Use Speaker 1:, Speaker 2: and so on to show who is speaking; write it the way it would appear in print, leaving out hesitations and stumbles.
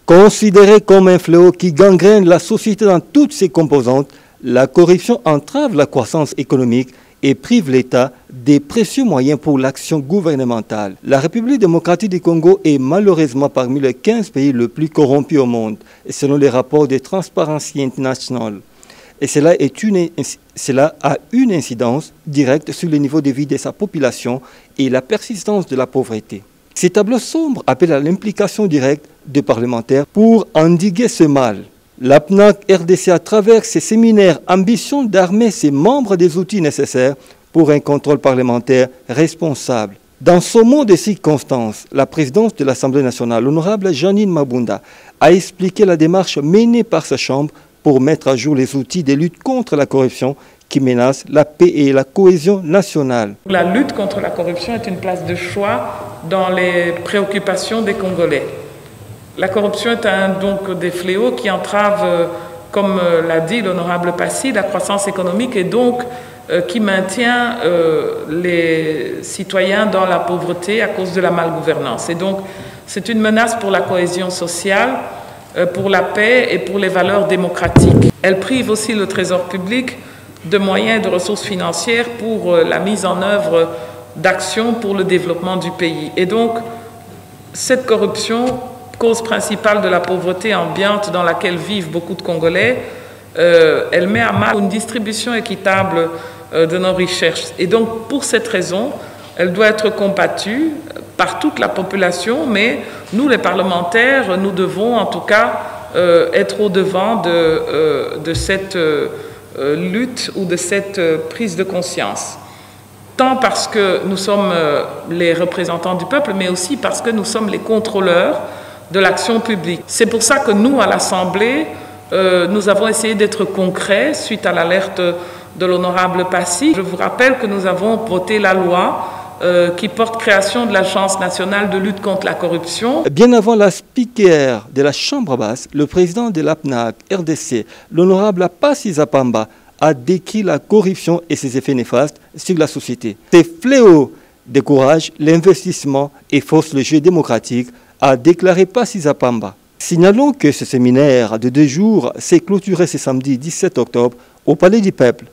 Speaker 1: Considérée comme un fléau qui gangrène la société dans toutes ses composantes, la corruption entrave la croissance économique et prive l'État des précieux moyens pour l'action gouvernementale. La République démocratique du Congo est malheureusement parmi les 15 pays les plus corrompus au monde, selon les rapports de Transparency International. Et cela a une incidence directe sur le niveau de vie de sa population et la persistance de la pauvreté. Ces tableaux sombres appellent à l'implication directe des parlementaires pour endiguer ce mal. L'APNAC RDC, à travers ses séminaires, ambitionne d'armer ses membres des outils nécessaires pour un contrôle parlementaire responsable. Dans ce mot de circonstance, la présidente de l'Assemblée nationale, l'honorable Janine Mabunda, a expliqué la démarche menée par sa Chambre pour mettre à jour les outils de lutte contre la corruption qui menacent la paix et la cohésion nationale.
Speaker 2: La lutte contre la corruption est une place de choix dans les préoccupations des Congolais. La corruption est donc des fléaux qui entravent, comme l'a dit l'honorable Passy, la croissance économique et donc qui maintient les citoyens dans la pauvreté à cause de la malgouvernance. Et donc c'est une menace pour la cohésion sociale, pour la paix et pour les valeurs démocratiques. Elle prive aussi le trésor public de moyens et de ressources financières pour la mise en œuvre d'actions pour le développement du pays. Et donc, cette corruption, cause principale de la pauvreté ambiante dans laquelle vivent beaucoup de Congolais, elle met à mal une distribution équitable de nos richesses. Et donc, pour cette raison, elle doit être combattue par toute la population, mais nous, les parlementaires, nous devons en tout cas être au-devant de cette lutte ou de cette prise de conscience. Tant parce que nous sommes les représentants du peuple, mais aussi parce que nous sommes les contrôleurs de l'action publique. C'est pour ça que nous, à l'Assemblée, nous avons essayé d'être concrets suite à l'alerte de l'honorable Passy. Je vous rappelle que nous avons voté la loi qui porte création de l'Agence nationale de lutte contre la corruption.
Speaker 1: Bien avant la speaker de la Chambre basse, le président de l'APNAC RDC, l'honorable Passy Zapamba, a décrit la corruption et ses effets néfastes sur la société. Ces fléaux découragent l'investissement et forcent le jeu démocratique, a déclaré Passy Zapamba. Signalons que ce séminaire de 2 jours s'est clôturé ce samedi 17 octobre au Palais du Peuple.